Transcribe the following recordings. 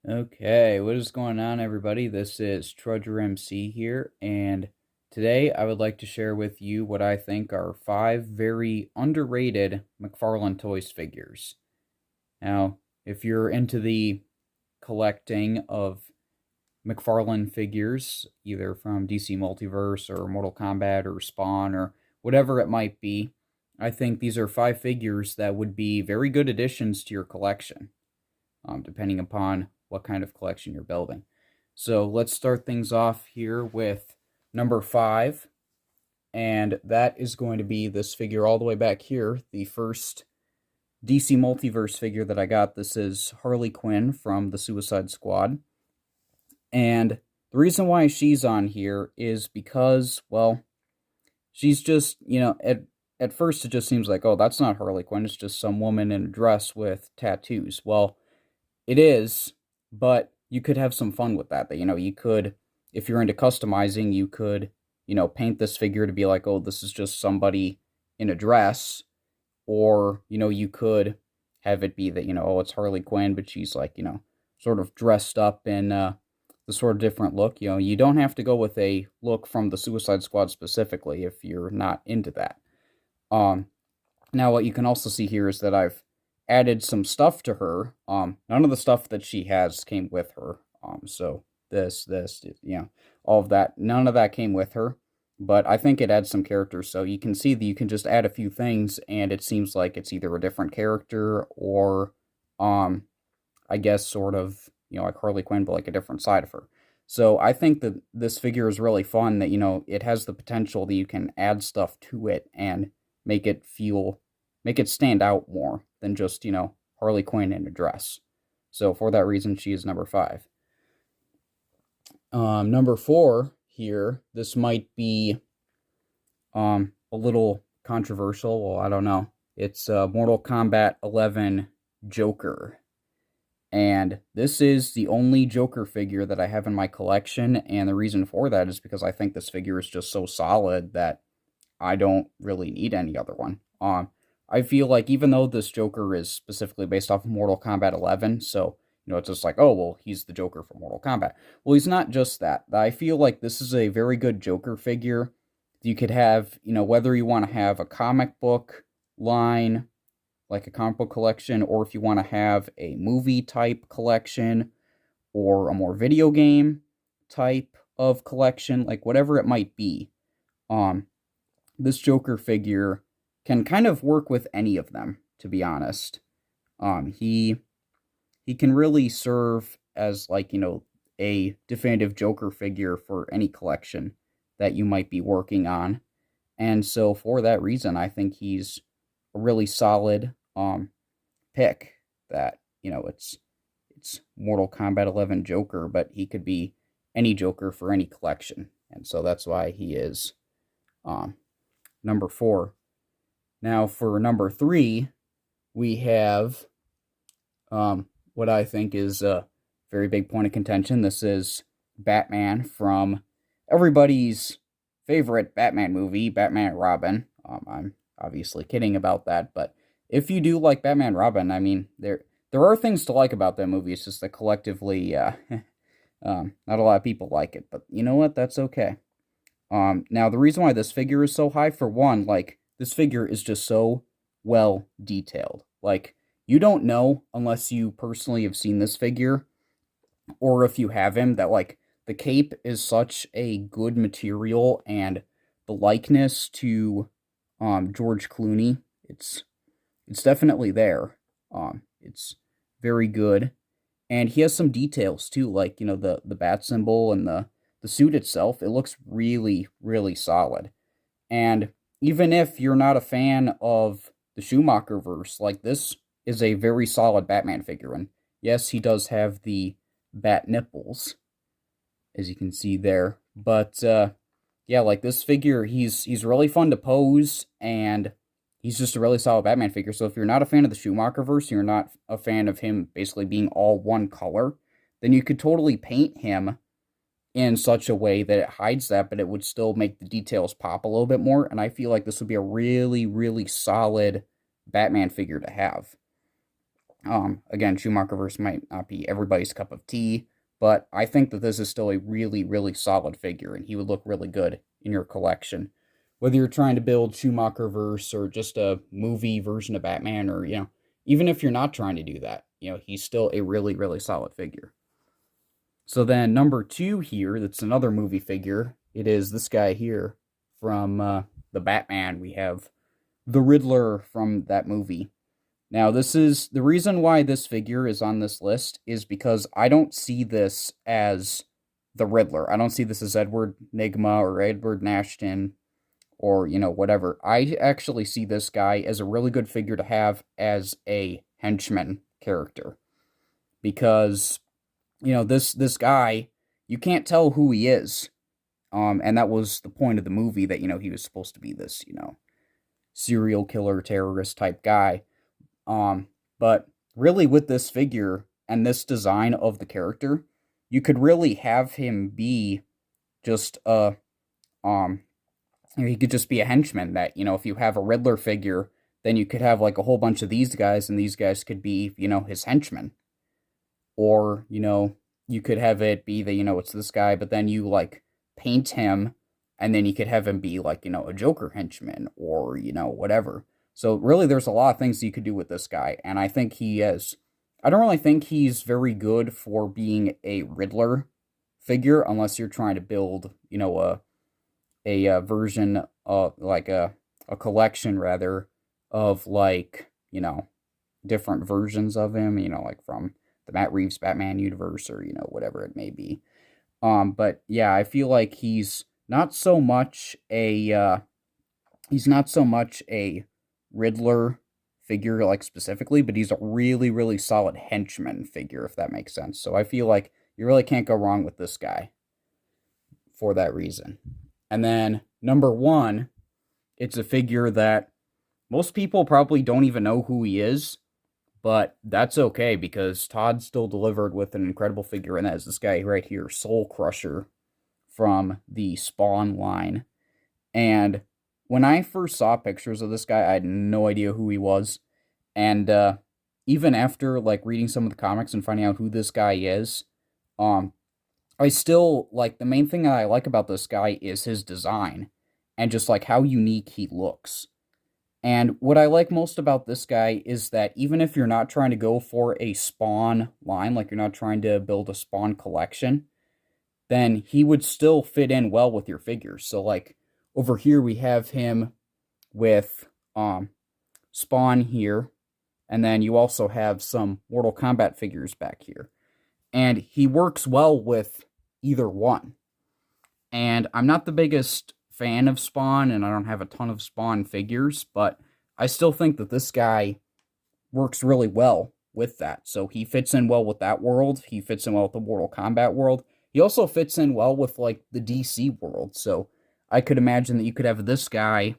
Okay, what is going on, everybody? This is Trudger MC here, and today I would like to share with you what I think are 5 very underrated McFarlane Toys figures. Now, if you're into the collecting of McFarlane figures, either from DC Multiverse or Mortal Kombat or Spawn or whatever it might be, I think these are 5 figures that would be very good additions to your collection, depending upon what kind of collection you're building. So let's start things off here with number 5, and that is going to be this figure all the way back here, the first DC Multiverse figure that I got. This is Harley Quinn from the Suicide Squad, and the reason why she's on here is because, well, she's just, at first it just seems like, oh, that's not Harley Quinn, it's just some woman in a dress with tattoos. Well, it is, but you could have some fun with that. You could, if you're into customizing, you could, paint this figure to be like, oh, this is just somebody in a dress. Or, you could have it be that, oh, it's Harley Quinn, but she's like, sort of dressed up in the sort of different look. You don't have to go with a look from the Suicide Squad specifically if you're not into that. Now what you can also see here is that I've added some stuff to her. None of the stuff that she has came with her. So this, all of that, none of that came with her. But I think it adds some character, so you can see that you can just add a few things, and it seems like it's either a different character or, I guess sort of, like Harley Quinn, but like a different side of her. So I think that this figure is really fun, that, it has the potential that you can add stuff to it and make it stand out more than just, Harley Quinn in a dress. So for that reason, she is number 5. Number 4 here, this might be a little controversial. Well, I don't know. It's Mortal Kombat 11 Joker. And this is the only Joker figure that I have in my collection, and the reason for that is because I think this figure is just so solid that I don't really need any other one. I feel like even though this Joker is specifically based off of Mortal Kombat 11, so, it's just like, oh, well, he's the Joker from Mortal Kombat. Well, he's not just that. I feel like this is a very good Joker figure. You could have, whether you want to have a comic book line, like a comic book collection, or if you want to have a movie type collection, or a more video game type of collection, like whatever it might be. This Joker figure can kind of work with any of them, to be honest. He can really serve as, like, a definitive Joker figure for any collection that you might be working on. And so for that reason, I think he's a really solid pick. That, it's Mortal Kombat 11 Joker, but he could be any Joker for any collection. And so that's why he is number 4. Now for number 3, we have what I think is a very big point of contention. This is Batman from everybody's favorite Batman movie, Batman and Robin. I'm obviously kidding about that, but if you do like Batman and Robin, I mean, there are things to like about that movie. It's just that collectively, not a lot of people like it, but you know what? That's okay. Now the reason why this figure is so high, for one, like, this figure is just so well detailed. Like, you don't know unless you personally have seen this figure, or if you have him, that, like, the cape is such a good material, and the likeness to George Clooney, it's definitely there. It's very good, and he has some details too, like, the bat symbol and the suit itself. It looks really, really solid. And even if you're not a fan of the Schumacher verse, like, this is a very solid Batman figure. And yes, he does have the bat nipples, as you can see there. But yeah, like, this figure, he's really fun to pose, and he's just a really solid Batman figure. So if you're not a fan of the Schumacher verse, you're not a fan of him basically being all one color, then you could totally paint him in such a way that it hides that, but it would still make the details pop a little bit more. And I feel like this would be a really, really solid Batman figure to have. Again, Schumacherverse might not be everybody's cup of tea, but I think that this is still a really, really solid figure, and he would look really good in your collection. Whether you're trying to build Schumacherverse or just a movie version of Batman, or, even if you're not trying to do that, he's still a really, really solid figure. So then number 2 here, that's another movie figure. It is this guy here from the Batman. We have the Riddler from that movie. Now, this is the reason why this figure is on this list is because I don't see this as the Riddler. I don't see this as Edward Nygma or Edward Nashton or, whatever. I actually see this guy as a really good figure to have as a henchman character. Because, this guy, you can't tell who he is. And that was the point of the movie, that, he was supposed to be this, serial killer, terrorist type guy. But really with this figure and this design of the character, you could really have him be just he could just be a henchman that, if you have a Riddler figure, then you could have like a whole bunch of these guys, and these guys could be, his henchmen. Or, you could have it be that, it's this guy, but then you like paint him, and then you could have him be like, a Joker henchman, or, whatever. So really there's a lot of things you could do with this guy, and I think I don't really think he's very good for being a Riddler figure, unless you're trying to build, a version of, like a collection, rather, of, like, different versions of him, like from the Matt Reeves Batman universe, or, whatever it may be. But yeah, I feel like he's not so much a Riddler figure, like, specifically, but he's a really, really solid henchman figure, if that makes sense. So I feel like you really can't go wrong with this guy for that reason. And then number 1, it's a figure that most people probably don't even know who he is, but that's okay, because Todd still delivered with an incredible figure, and that is this guy right here, Soul Crusher, from the Spawn line. And when I first saw pictures of this guy, I had no idea who he was. And even after, like, reading some of the comics and finding out who this guy is, I still, like, the main thing that I like about this guy is his design and just, like, how unique he looks. And what I like most about this guy is that even if you're not trying to go for a Spawn line, like you're not trying to build a Spawn collection, then he would still fit in well with your figures. So, like, over here we have him with Spawn here, and then you also have some Mortal Kombat figures back here. And he works well with either one. And I'm not the biggest fan of Spawn, and I don't have a ton of Spawn figures, but I still think that this guy works really well with that. So he fits in well with that world. He fits in well with the Mortal Kombat world. He also fits in well with, like, the DC world. So I could imagine that you could have this guy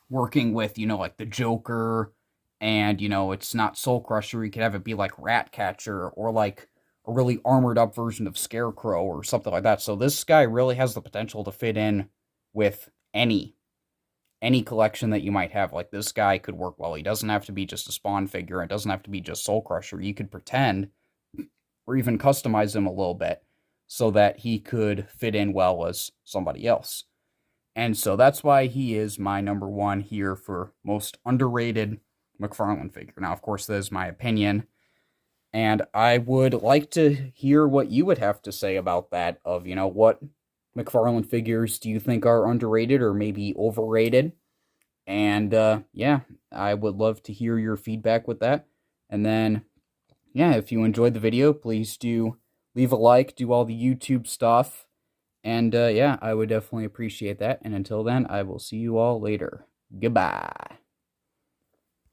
working with, like the Joker, and, it's not Soul Crusher. You could have it be like Ratcatcher, or like a really armored up version of Scarecrow, or something like that. So this guy really has the potential to fit in with any collection that you might have. Like, this guy could work well. He doesn't have to be just a Spawn figure. It doesn't have to be just Soul Crusher. You could pretend, or even customize him a little bit, so that he could fit in well as somebody else. And so that's why he is my number 1 here for most underrated McFarlane figure. Now, of course, that is my opinion, and I would like to hear what you would have to say about that, of, what McFarlane figures do you think are underrated or maybe overrated? And, yeah, I would love to hear your feedback with that. And then, yeah, if you enjoyed the video, please do leave a like, do all the YouTube stuff. And, yeah, I would definitely appreciate that. And until then, I will see you all later. Goodbye.